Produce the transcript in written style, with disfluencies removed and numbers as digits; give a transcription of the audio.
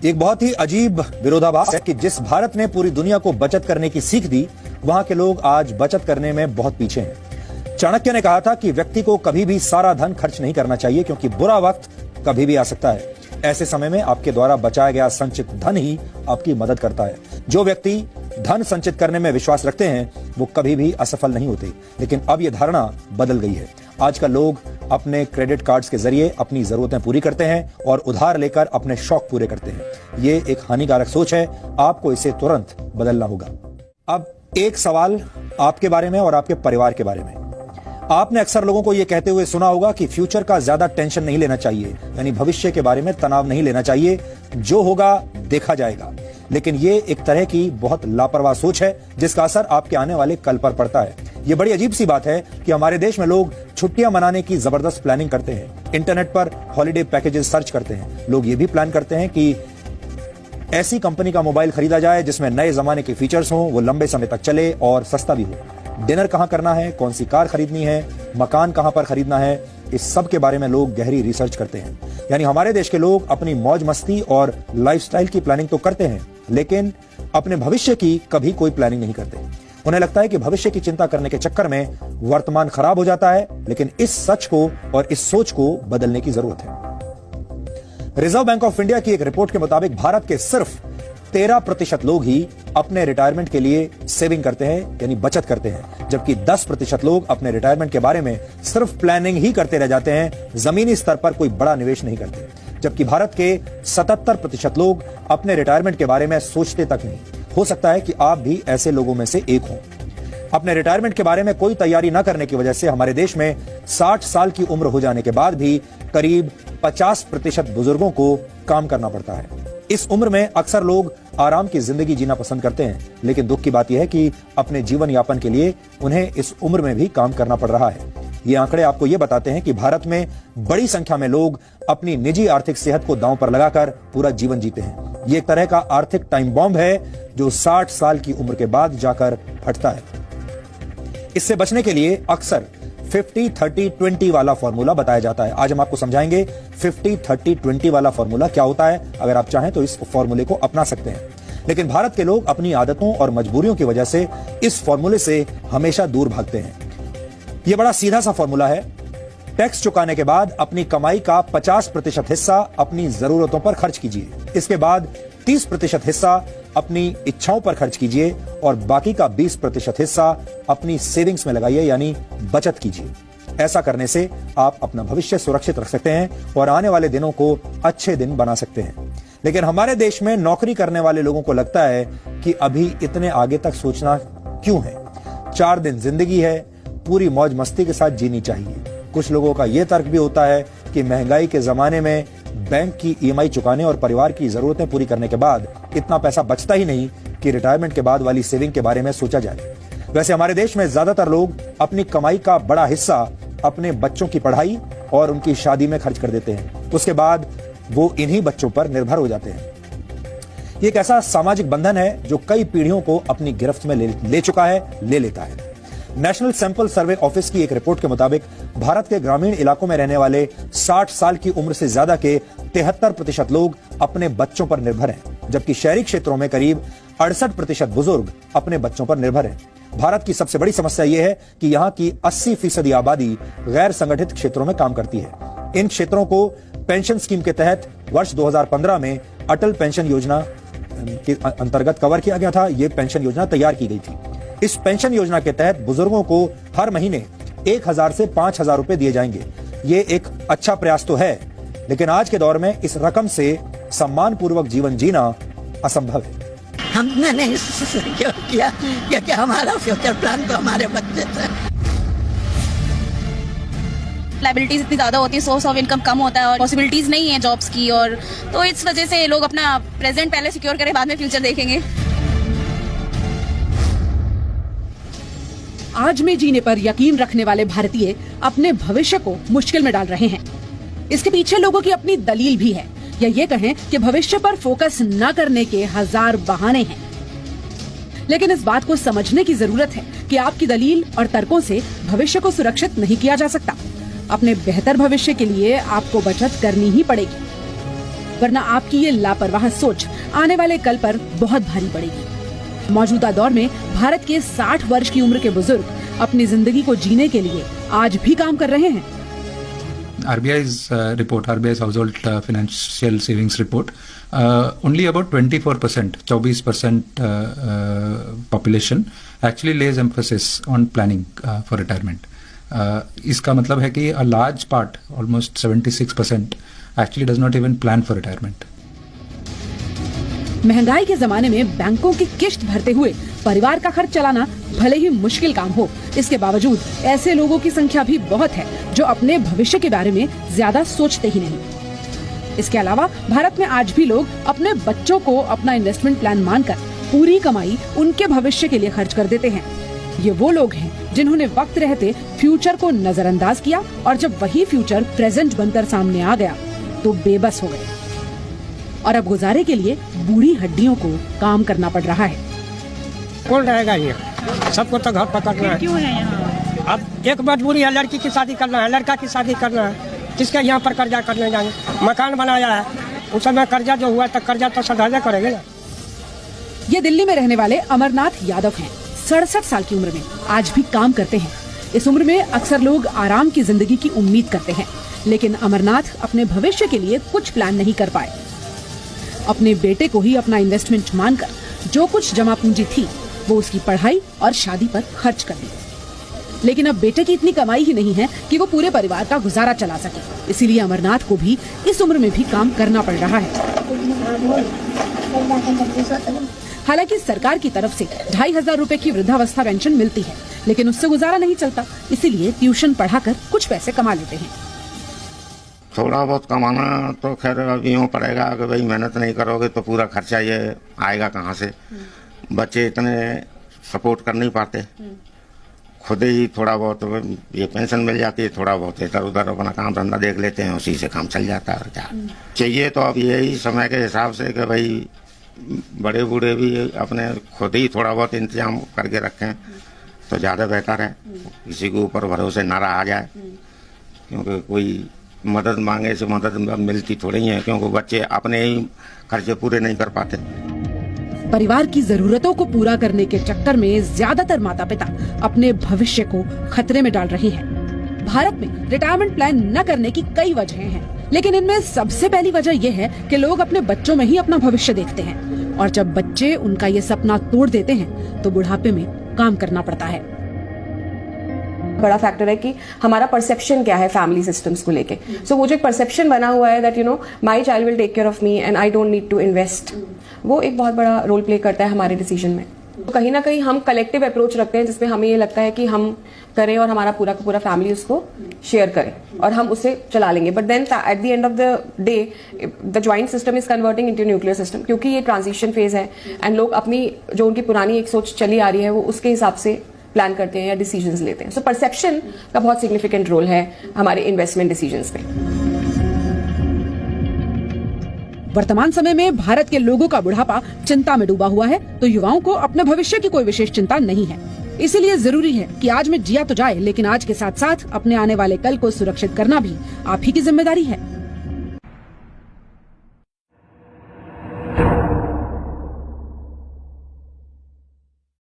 एक बहुत ही अजीब विरोधाभास है कि जिस भारत ने पूरी दुनिया को बचत करने की सीख दी, वहां के लोग आज बचत करने में बहुत पीछे हैं। चाणक्य ने कहा था कि व्यक्ति को कभी भी सारा धन खर्च नहीं करना चाहिए, क्योंकि बुरा वक्त कभी भी आ सकता है। ऐसे समय में आपके द्वारा बचाया गया संचित धन ही आपकी मदद करता है। जो व्यक्ति धन संचित करने में विश्वास रखते हैं, वो कभी भी असफल नहीं होते। लेकिन अब यह धारणा बदल गई है। आजकल लोग अपने क्रेडिट कार्ड्स के जरिए अपनी जरूरतें पूरी करते हैं और उधार लेकर अपने शौक पूरे करते हैं। ये एक हानिकारक सोच है। आपको इसे तुरंत बदलना होगा। अब एक सवाल आपके बारे में और आपके परिवार के बारे में। आपने अक्सर लोगों को यह कहते हुए सुना होगा कि फ्यूचर का ज्यादा टेंशन नहीं लेना चाहिए, यानी भविष्य के बारे में तनाव नहीं लेना चाहिए, जो होगा देखा जाएगा। लेकिन ये एक तरह की बहुत लापरवाह सोच है, जिसका असर आपके आने वाले कल पर पड़ता है। ये बड़ी अजीब सी बात है कि हमारे देश में लोग छुट्टियां मनाने की जबरदस्त प्लानिंग करते हैं, इंटरनेट पर हॉलिडे पैकेजेस सर्च करते हैं। लोग ये भी प्लान करते हैं कि ऐसी कंपनी का मोबाइल खरीदा जाए जिसमें नए जमाने के फीचर्स हों, वो लंबे समय तक चले और सस्ता भी हो। डिनर कहां करना है, कौन सी कार खरीदनी है, मकान कहां पर खरीदना है, इस सब के बारे में लोग गहरी रिसर्च करते हैं। यानी हमारे देश के लोग अपनी मौज मस्ती और लाइफस्टाइल की प्लानिंग तो करते हैं, लेकिन अपने भविष्य की कभी कोई प्लानिंग नहीं करते। उन्हें लगता है कि भविष्य की चिंता करने के चक्कर में वर्तमान खराब हो जाता है। लेकिन इस सच को और इस सोच को बदलने की जरूरत है। रिजर्व बैंक ऑफ इंडिया की एक रिपोर्ट के मुताबिक भारत के सिर्फ 13% लोग ही अपने रिटायरमेंट के लिए सेविंग करते हैं, यानी बचत करते हैं, जबकि 10% लोग अपने रिटायरमेंट के बारे में सिर्फ प्लानिंग ही करते रह जाते हैं, जमीनी स्तर पर कोई बड़ा निवेश नहीं करते। जबकि भारत के 77% लोग अपने रिटायरमेंट के बारे में सोचते तक नहीं। हो सकता है कि आप भी ऐसे लोगों में से एक हों। अपने रिटायरमेंट के बारे में कोई तैयारी न करने की वजह से हमारे देश में 60 साल की उम्र हो जाने के बाद भी करीब 50% बुजुर्गों को काम करना पड़ता है। इस उम्र में अक्सर लोग आराम की जिंदगी जीना पसंद करते हैं, लेकिन दुख की बात यह है कि अपने जीवन यापन के लिए उन्हें इस उम्र में भी काम करना पड़ रहा है। ये आंकड़े आपको ये बताते हैं कि भारत में बड़ी संख्या में लोग अपनी निजी आर्थिक सेहत को दांव पर लगाकर पूरा जीवन जीते हैं। ये एक तरह का आर्थिक टाइम बॉम्ब है जो 60 साल की उम्र के बाद जाकर फटता है। इससे बचने के लिए अक्सर 50-30-20 वाला फॉर्मूला बताया जाता है। आज हम आपको समझाएंगे 50-30-20 वाला फॉर्मूला क्या होता है। अगर आप चाहें तो इस फॉर्मूले को अपना सकते हैं, लेकिन भारत के लोग अपनी आदतों और मजबूरियों की वजह से इस फॉर्मूले से हमेशा दूर भागते हैं। यह बड़ा सीधा सा फॉर्मूला है। टैक्स चुकाने के बाद अपनी कमाई का 50% हिस्सा अपनी जरूरतों पर खर्च कीजिए। इसके बाद 30% हिस्सा अपनी इच्छाओं पर खर्च कीजिए और बाकी का 20% हिस्सा अपनी सेविंग्स में लगाइए, यानी बचत कीजिए। ऐसा करने से आप अपना भविष्य सुरक्षित रख सकते हैं और आने वाले दिनों को अच्छे दिन बना सकते हैं। लेकिन हमारे देश में नौकरी करने वाले लोगों को लगता है कि अभी इतने आगे तक सोचना क्यों है, 4 दिन जिंदगी है, पूरी मौज मस्ती के साथ जीनी चाहिए। कुछ लोगों का यह तर्क भी होता है कि महंगाई के जमाने में बैंक की ईएमआई चुकाने और परिवार की जरूरतें पूरी करने के बाद इतना पैसा बचता ही नहीं कि रिटायरमेंट के बाद वाली सेविंग के बारे में सोचा जाए। वैसे हमारे देश में ज्यादातर लोग अपनी कमाई का बड़ा हिस्सा अपने बच्चों की पढ़ाई और उनकी शादी में खर्च कर देते हैं। उसके बाद वो इन्हीं बच्चों पर निर्भर हो जाते हैं। ये एक ऐसा सामाजिक बंधन है जो कई पीढ़ियों को अपनी गिरफ्त में ले चुका है, ले लेता है। नेशनल सैंपल सर्वे ऑफिस की एक रिपोर्ट के मुताबिक भारत के ग्रामीण इलाकों में रहने वाले 60 साल की उम्र से ज्यादा के 73% लोग अपने बच्चों पर निर्भर हैं, जबकि शहरी क्षेत्रों में करीब 68% बुजुर्ग अपने बच्चों पर निर्भर हैं। भारत की सबसे बड़ी समस्या यह है कि यहाँ की 80% आबादी गैर संगठित क्षेत्रों में काम करती है। इन क्षेत्रों को पेंशन स्कीम के तहत वर्ष 2015 में अटल पेंशन योजना के अंतर्गत कवर किया गया था। यह पेंशन योजना तैयार की गई थी। इस पेंशन योजना के तहत बुजुर्गों को हर महीने 1000 से 5000 रुपए दिए जाएंगे। ये एक अच्छा प्रयास तो है, लेकिन आज के दौर में इस रकम से सम्मान पूर्वक जीवन जीना असंभव है। हमने नहीं किया क्योंकि हमारा फ्यूचर प्लान तो हमारे बच्चे थे। लायबिलिटीज इतनी ज्यादा होती है, सोर्स ऑफ इनकम कम होता है और पॉसिबिलिटीज नहीं है जॉब्स की, और तो इस वजह से लोग अपना प्रेजेंट पहले सिक्योर करें, बाद में फ्यूचर देखेंगे। आज में जीने पर यकीन रखने वाले भारतीय अपने भविष्य को मुश्किल में डाल रहे हैं। इसके पीछे लोगों की अपनी दलील भी है, या ये कहें कि भविष्य पर फोकस न करने के 1000 बहाने हैं। लेकिन इस बात को समझने की जरूरत है कि आपकी दलील और तर्कों से भविष्य को सुरक्षित नहीं किया जा सकता। अपने बेहतर भविष्य के लिए आपको बचत करनी ही पड़ेगी। वरना आपकी ये लापरवाह सोच आने वाले कल पर बहुत भारी पड़ेगी। मौजूदा दौर में भारत के 60 वर्ष की उम्र के बुजुर्ग अपनी जिंदगी को जीने के लिए आज भी काम कर रहे हैं। RBI's report, RBI's household financial savings report, only about 24%, 24% population actually lays emphasis on planning for retirement. इसका मतलब है कि a large part, almost 76%, actually does not even plan for retirement. महंगाई के जमाने में बैंकों की किश्त भरते हुए परिवार का खर्च चलाना भले ही मुश्किल काम हो, इसके बावजूद ऐसे लोगों की संख्या भी बहुत है जो अपने भविष्य के बारे में ज्यादा सोचते ही नहीं। इसके अलावा भारत में आज भी लोग अपने बच्चों को अपना इन्वेस्टमेंट प्लान मानकर पूरी कमाई उनके भविष्य के लिए खर्च कर देते हैं। ये वो लोग हैं जिन्होंने वक्त रहते फ्यूचर को नजरअंदाज किया और जब वही फ्यूचर प्रेजेंट बनकर सामने आ गया तो बेबस हो गए और अब गुजारे के लिए बूढ़ी हड्डियों को काम करना पड़ रहा है। कौन रहेगा ये? सबको तो घर पकड़ना है। क्यों है यहाँ? अब एक मजबूरी है, लड़की की शादी करना है, लड़का की शादी करना है, किसके यहाँ पर कर्जा करने जाएंगे? मकान बनाया है, उस समय कर्जा जो हुआ तो कर्जा तो सधाजे करेंगे ना। ये दिल्ली में रहने वाले अमरनाथ यादव हैं। 67 साल की उम्र में आज भी काम करते हैं। इस उम्र में अक्सर लोग आराम की जिंदगी की उम्मीद करते हैं, लेकिन अमरनाथ अपने भविष्य के लिए कुछ प्लान नहीं कर पाए। अपने बेटे को ही अपना इन्वेस्टमेंट मानकर जो कुछ जमा पूंजी थी वो उसकी पढ़ाई और शादी पर खर्च कर दी। लेकिन अब बेटे की इतनी कमाई ही नहीं है कि वो पूरे परिवार का गुजारा चला सके, इसीलिए अमरनाथ को भी इस उम्र में भी काम करना पड़ रहा है। हालांकि सरकार की तरफ से 2500 रुपए की वृद्धावस्था पेंशन मिलती है, लेकिन उससे गुजारा नहीं चलता, इसीलिए ट्यूशन पढ़ाकर कुछ पैसे कमा लेते हैं। थोड़ा बहुत कमाना तो खैर अब यूँ पड़ेगा कि भाई मेहनत नहीं करोगे तो पूरा खर्चा ये आएगा कहाँ से। बच्चे इतने सपोर्ट कर नहीं पाते, खुद ही थोड़ा बहुत ये पेंशन मिल जाती है, थोड़ा बहुत इधर उधर अपना काम धंधा देख लेते हैं, उसी से काम चल जाता है। और क्या चाहिए तो अब यही समय के हिसाब से कि भाई बड़े बूढ़े भी अपने खुद ही थोड़ा बहुत इंतजाम करके रखें तो ज़्यादा बेहतर है। किसी के ऊपर भरोसे ना रहा जाए, क्योंकि कोई मदद मांगे से मदद मिलती थोड़ी है, क्योंकि बच्चे अपने ही खर्चे पूरे नहीं कर पाते। परिवार की जरूरतों को पूरा करने के चक्कर में ज्यादातर माता पिता अपने भविष्य को खतरे में डाल रहे हैं। भारत में रिटायरमेंट प्लान न करने की कई वजहें हैं, लेकिन इनमें सबसे पहली वजह यह है कि लोग अपने बच्चों में ही अपना भविष्य देखते हैं और जब बच्चे उनका ये सपना तोड़ देते हैं तो बुढ़ापे में काम करना पड़ता है। बड़ा फैक्टर है कि हमारा परसेप्शन क्या है फैमिली सिस्टम्स को लेके। सो वो जो एक परसेप्शन बना हुआ है that my child will take care of me and I don't need to invest, वो एक बहुत बड़ा रोल प्ले करता है हमारे डिसीजन में। तो कहीं ना कहीं हम कलेक्टिव अप्रोच रखते हैं जिसमें हमें ये लगता है कि हम करें और हमारा पूरा का पूरा फैमिली उसको शेयर करे और हम उसे चला लेंगे। But then at the end of the day the joint system is converting into nuclear system, क्योंकि ये ट्रांजिशन फेज है एंड लोग अपनी जो उनकी पुरानी एक सोच चली आ रही है वो उसके हिसाब से प्लान करते हैं या डिसीजंस लेते हैं। सो परसेप्शन का बहुत सिग्निफिकेंट रोल है हमारे इन्वेस्टमेंट डिसीजंस में। वर्तमान समय में भारत के लोगों का बुढ़ापा चिंता में डूबा हुआ है, तो युवाओं को अपने भविष्य की कोई विशेष चिंता नहीं है। इसीलिए जरूरी है कि आज में जिया तो जाए, लेकिन आज के साथ साथ अपने आने वाले कल को सुरक्षित करना भी आप ही की जिम्मेदारी है।